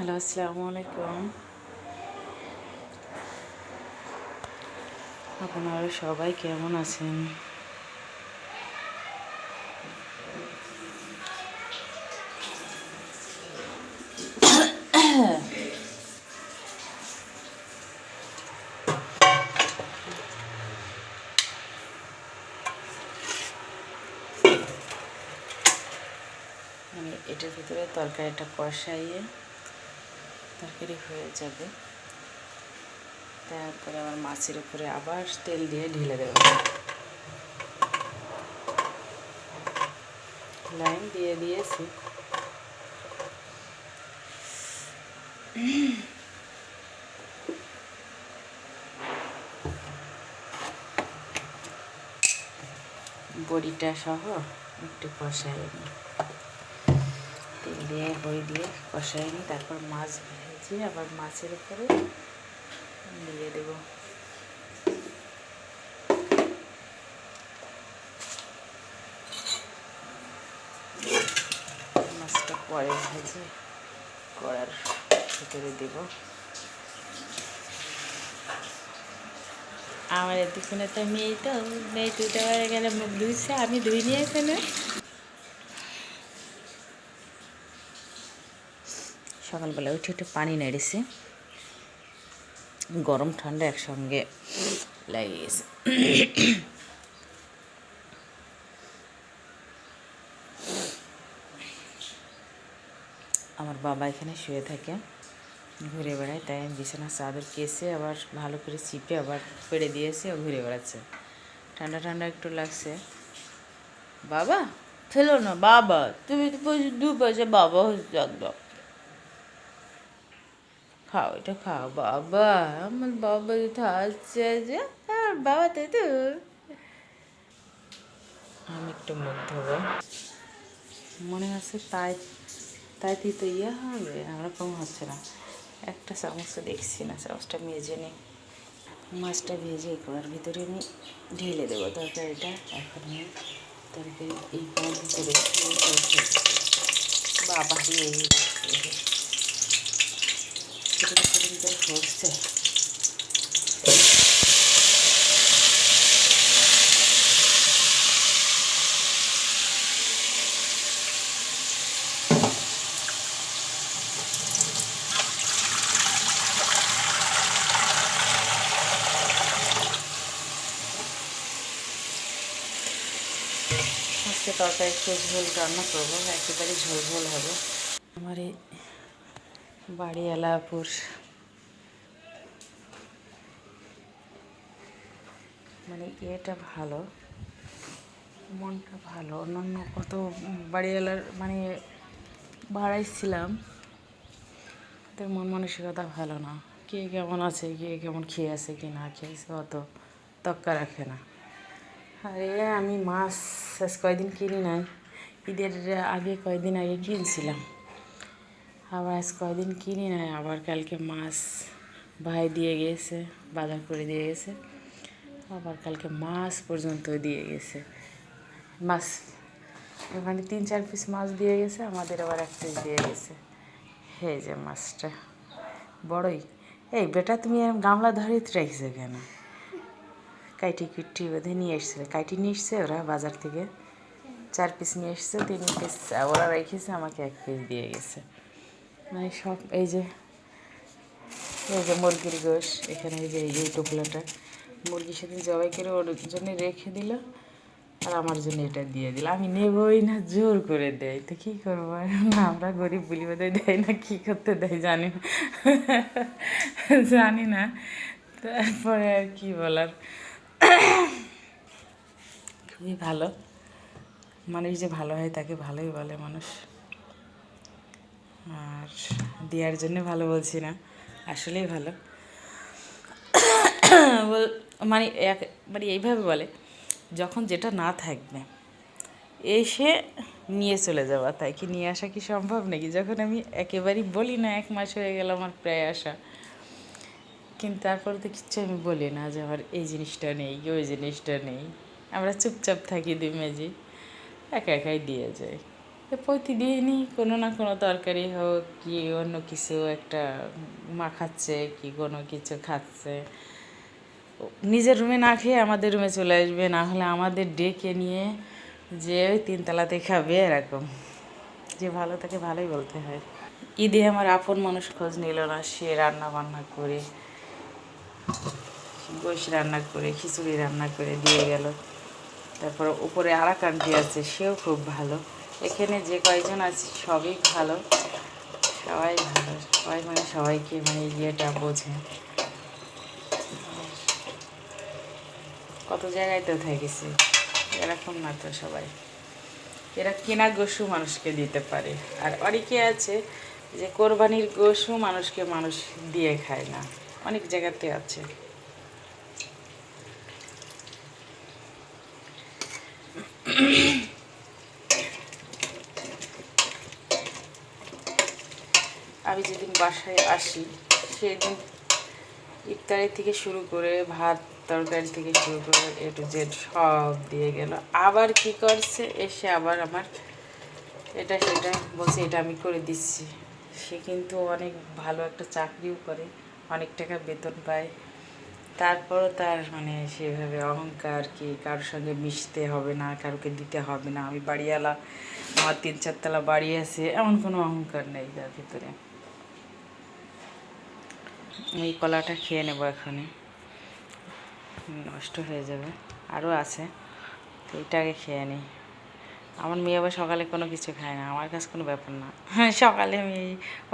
Hello, আসসালামু আলাইকুম। আপনারা সবাই কেমন আছেন? এটার ভিতরে তরকারিটা কষাইয়ে তরকারি হয়ে যাবে। তারপরে আবার মাছের উপরে আবার তেল দিয়ে ঢেলে দেব। লাইন দিয়ে দিয়েছি। বড়িটা সহ একটু কষাই নিই, তেল দিয়ে বড়ি দিয়ে কষাই নিই। তারপর মাছ ভেজে আবার মাছের উপরে দিয়ে দেব। মাছটা পরে ভেজে কড়ার ভিতরে দেব। আমার এতক্ষণে তো মেয়ে তুইতে পারে গেলে মুখ ধুইছে, আমি ধুই নিয়েছে না। সকালবেলা উঠে একটু পানি নেড়েছি, গরম ঠান্ডা একসঙ্গে লেগে গেছে। আমার বাবা এখানে শুয়ে থাকে, ঘুরে বেড়ায়, তাই আমি বিছানার চাদর কেসে আবার ভালো করে চিপে আবার পেড়ে দিয়েছে, ও ঘুরে বেড়াচ্ছে। ঠান্ডা ঠান্ডা একটু লাগছে। বাবা ফেলো না, বাবা তুমি তো দু পয়সা বাবা হচ্ছে একদম। খাও, এটা খাও বাবা, আমার বাবা তো আসছে যে বাবা তো আমি একটু মুখ ধোবো, মনে হচ্ছে তাই তাই তো ইয়ে হবে, ওরকম হচ্ছে না। একটা চামচও দেখছি না, চামচটা মেজে নিই। মাছটা ভেজে করার ভিতরে আমি ঢেলে দেবো তরকারিটা। এখন আমি তরকারি এই করার ভিতরে বাবা ভিতরে ফুটছে। আজকে তরকারি একটু ঝোল রান্না করবো, একেবারে ঝোল ঝোল হবে। আমার এই বাড়ি এলাপুর, মানে ইয়েটা ভালো, মনটা ভালো। অন্যান্য কত বাড়িওয়ালার মানে ভাড়াইছিলাম, তাদের মন মানসিকতা ভালো না। কে কেমন আছে, কে কেমন খেয়ে আছে কি না খেয়েছে অত তক্কা রাখে না। আরে আমি মাছ শেষ কয়দিন কিনি নাই, ঈদের আগে কয়দিন আগে কিনছিলাম, আবার আজ কয়দিন কিনি নাই। আবার কালকে মাছ ভাই দিয়ে গেছে, বাজার করে দিয়ে গেছে, আবার কালকে মাছ পর্যন্ত দিয়ে গেছে। মাছ মানে 3-4 পিস মাছ দিয়ে গেছে, আমাদের আবার 1 পিস দিয়ে গেছে। হে যে মাছটা বড়ই। এই বেটা তুমি গামলা ধরেই রেখেছে কেন? কাইটি কুটি বোধহয় নিয়ে এসছে, কাইটি নিয়ে এসছে ওরা বাজার থেকে। 4 পিস নিয়ে এসছে, 3 পিস ওরা রেখেছে, আমাকে 1 পিস দিয়ে গেছে। মানে সব এই যে মুরগির গোশ, এখানে এই টোপলাটা মুরগির সাথে জবাই করে ওর জন্য রেখে দিল, আর আমার জন্য এটা দিয়ে দিল। আমি নেবই না, জোর করে দেয়। তো কী করবো, না আমরা গরিব বলি বোধহয় দেয় না, কী করতে দেয় জানি না, জানি না। তারপরে আর কী বলার, খুবই ভালো মানুষ, যে ভালো হয় তাকে ভালোই বলে মানুষ। আর দেওয়ার জন্য ভালো বলছি না, আসলেই ভালো। মানে মানে এইভাবে বলে, যখন যেটা না থাকবে এসে নিয়ে চলে যাওয়া, তাই কি নিয়ে আসা কি সম্ভব নাকি? যখন আমি একেবারেই বলি না, 1 মাস হয়ে গেল আমার প্রায় আসা, কিন্তু তারপরে তো কিচ্ছু আমি বলি না যে আমার এই জিনিসটা নেই, ওই জিনিসটা নেই। আমরা চুপচাপ থাকি, 2 মেজি একা একাই দিয়ে যাই। প্রতিদিনই কোনো না কোনো তরকারি হোক কি অন্য কিছু একটা মাখাচ্ছে কি কোনো কিছু খাচ্ছে। নিজের রুমে না খেয়ে আমাদের রুমে চলে আসবে, না হলে আমাদের ডেকে নিয়ে যে ওই তিনতলাতে খাবে এরকম। যে ভালো তাকে ভালোই বলতে হয়। ঈদে আমার আপন মানুষ খোঁজ নিল না, সে রান্না বান্না করে গোশ রান্না করে খিচুড়ি রান্না করে দিয়ে গেল। তারপর উপরে আর এক আন্টি আছে, সেও খুব ভালো। এখানে যে কয়জন আছে সবই ভালো, সবাই ভালো, সবাই মানে সবাইকে মানে ইয়েটা বোঝে। কত জায়গায় তো থেকেছে, এরকম না তো সবাই। এরা কেনা গোশু মানুষকে দিতে পারে, আর অনেকে আছে যে কোরবানির গোশু মানুষকে মানুষ দিয়ে খায় না, অনেক জায়গাতে আছে। আমি যেদিন বাসায় আসি সেদিন ইফতারি থেকে শুরু করে ভাত তরকারি থেকে শুরু করে A to Z সব দিয়ে গেল। আবার কি করছে, এসে আবার আমার এটা সেটা বলছে, এটা আমি করে দিচ্ছি। সে কিন্তু অনেক ভালো একটা চাকরিও করে, অনেক টাকা বেতন পায়। তারপরও তার মানে সেভাবে অহংকার কি কারোর সঙ্গে মিশতে হবে না, কারোকে দিতে হবে না, আমি বাড়িওয়ালা, আমার 3-4 তলা বাড়ি আছে, এমন কোনো অহংকার নেই তার ভিতরে। এই কলাটা খেয়ে নেবো এখনই, নষ্ট হয়ে যাবে, আরও আছে তো এটাকে খেয়ে নিই। আমার মেয়ে আবার সকালে কোনো কিছু খায় না, আমার কাছে কোনো ব্যাপার না। হ্যাঁ, সকালে আমি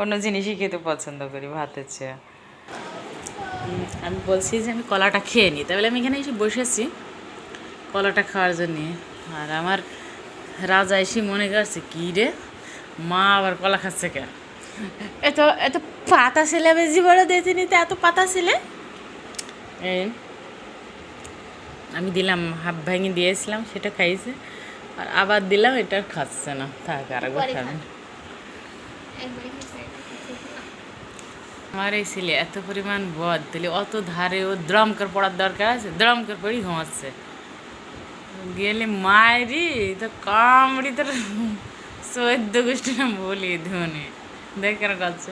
অন্য জিনিসই খেতে পছন্দ করি ভাতের চেয়ে। আমি বলছি যে আমি কলাটা খেয়ে নিই, তাহলে আমি এখানে এসে বসেছি কলাটা খাওয়ার জন্যে। আর আমার রাজা এসে মনে করছে কী রে, মা আবার কলা খাচ্ছে কেন? এত এত পাতা ছেলে আমি জীবনে দিতে নিতে, এত পাতা ছেলে। এই আমি দিলাম, হাফ ভেঙে দিয়েছিলাম, সেটা খাইছে, আর আবার দিলাম, এটা খাচ্ছে না, থাক আরেকবার খাবেন। আমার এই ছেলে এত পরিমাণ বদ, তাহলে অত ধারে ও দ্রম করে পড়ার দরকার আছে? দ্রম করে পড়ি ঘুমাচ্ছে, গেলে মায়েরি তো কামড়ি তোর 14 গোষ্ঠী না বলি ধনে দেখ কেন করছে।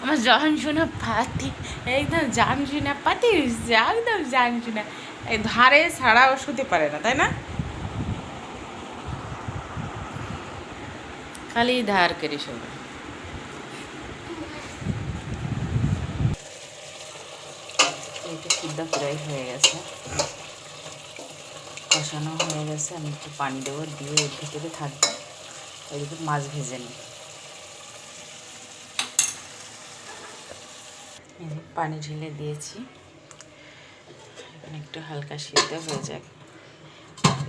আমার জান শোনা পাতি, একদম জান শোনা পাতি, একদম জান শোনা, এই ধারে ছাড়া ও শুতে পারে না, তাই না? খালি ধার করি সবাই। এইটা সিদ্ধ ফ্রাই হয়ে গেছে, কষানো হয়ে গেছে। আমি একটু পানি দেবো, দিয়ে এর ভিতরে থাকবে। ওইদিকে মাছ ভেজে নিই, পানি ঢেলে দিয়েছি, এখানে একটু হালকা সিদ্ধ হয়ে যাক,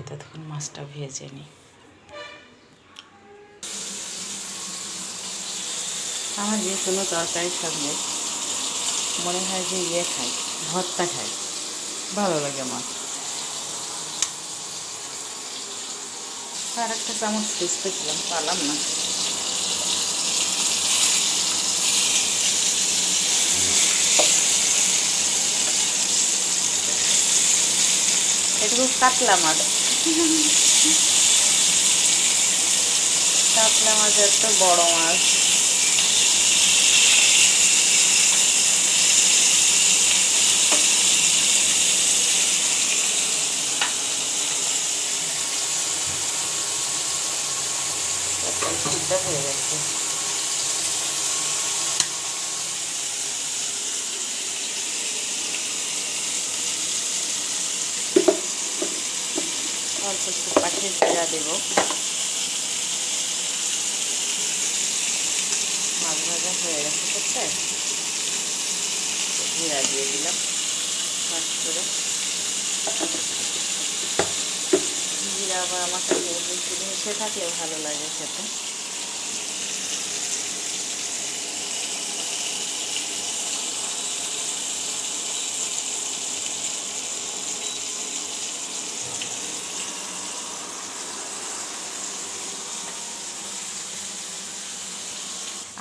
ততক্ষণ মাছটা ভেজে নিই। আমার যে কোনো তরকারির সঙ্গে মনে হয় যে ইয়ে খাই, ভর্তা খাই, ভালো লাগে আমার। আর একটা চামচ খুঁজতে ছিলাম, পারলাম না। এটুকু কাতলা মাছ, কাতলা মাছ একটা বড় মাছ। সিদ্ধ হয়ে গেছে, অল্প একটু পাখির জিরা দেবো। মাছ ভাজা হয়ে গেছে, করছে জিরা দিয়ে দিলাম ফার্স্ট করে। জিরা আবার আমার কাছে মিশে থাকলে ভালো লাগে খেতে।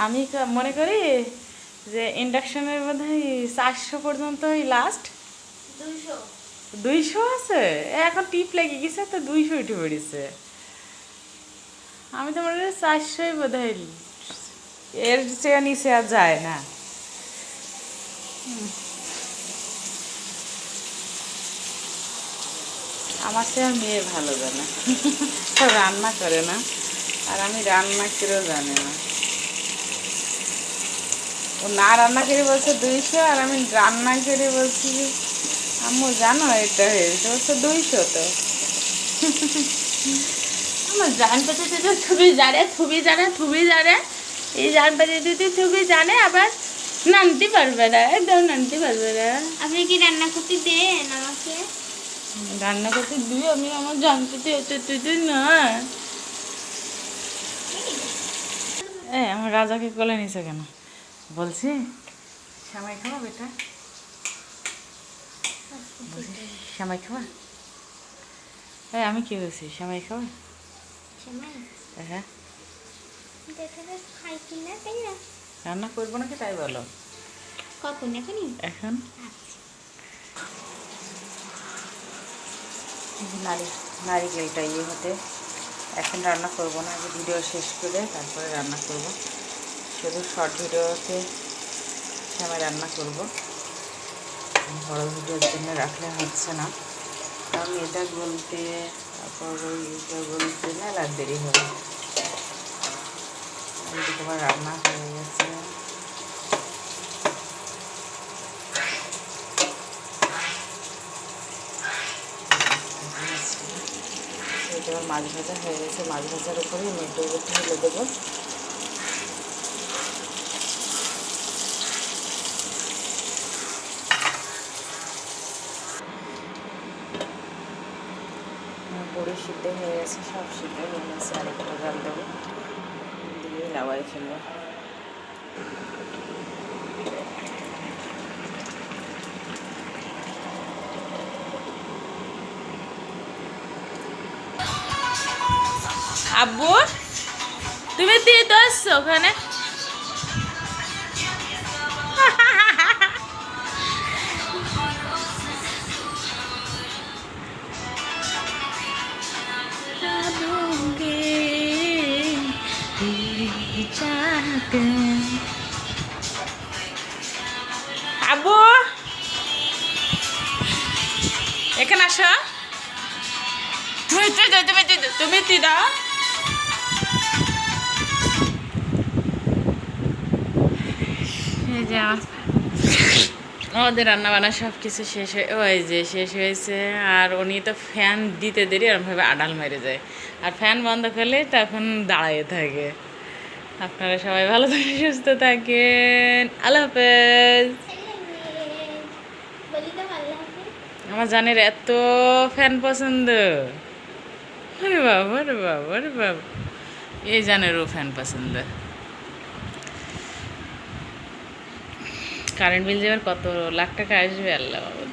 আমি মনে করি যে ইন্ডাকশনের বোধহয় 400 পর্যন্তই লাস্ট। 200 আছে, এখন টিপ লেগে গেছে তো 200 উঠে পড়েছে। আমি তো মনে হয় 400ই বোধ হয়, এর চেয়ে নিচে আর যায় না। আমার চেয়ে আর মেয়ে ভালো জানে, তো রান্না করে না, আর আমি রান্না করেও জানি না। ও না রান্না করে বলছে 200, আর আমি রান্না করে বলছি যে আম্মু জানো এটা হয়েছে, বলছে 200 তো। আমার জান পাতে তো থুবি জানে এই জান পাতে দিতে থুবি জানে, আবার নানতে পারবে না, একদম নানতে পারবে না। আপনি কি রান্না করতে দেন আমাকে? রান্না করতে দিই আমি, আমার জানতে তুই না। আমার রাজাকে কোলে নিছে কেন বলছি? শ্যামাই খাওয়া বেটা, শ্যামাই খাওয়া। আমি কি বলছি, শ্যামাই খাওয়া? হ্যাঁ, খাই কিনা তাই না? রান্না করবো নাকি তাই বলো? কখন? এখনই? এখন নারিকেলটা হতে, এখন রান্না করবো না, আগে ভিডিও শেষ করে তারপরে রান্না করব। শুধু শর্ট ভিডিওতে আমি রান্না করব, বড় ভিডিওর জন্য রাখলে হচ্ছে না, কারণ এটা বলতে তারপর ওইটা বলতে মেলা দেরি হবে। তোমার রান্না হয়ে গেছে, এবার মাছ ভাজা হয়ে গেছে, মাছ ভাজার উপরে মেটে ঢেলে দেবো। বড়ি সিদ্ধ হয়ে গেছে, সব সিদ্ধ হয়ে গেছে, আরেকটা জল দেবো, দিয়ে লাউয়াই ফেলবো। আব্বু তুমি দিয়ে তো আসছো ওখানে, আব্বু এখানে আসো, তুমি দাও। এই যে আমাদের রান্না বান্না সব কিছু শেষ হয়েছে, আর উনি তো ফ্যান দিতে দেরি এরমভাবে আড়াল মেরে যায়, আর ফ্যান বন্ধ করলে তখন দাঁড়িয়ে থাকে। আপনারা সবাই ভালো থাকেন, সুস্থ থাকেন, আল্লাহ হাফেজ। আমার জানের এত ফ্যান পছন্দ, আরে বাবা রে বাবা রে বাবা, এই জানেরও ফ্যান পছন্দ। কারেন্ট বিল যাবার কত লাখ টাকা আসবে আল্লাহ বাবা।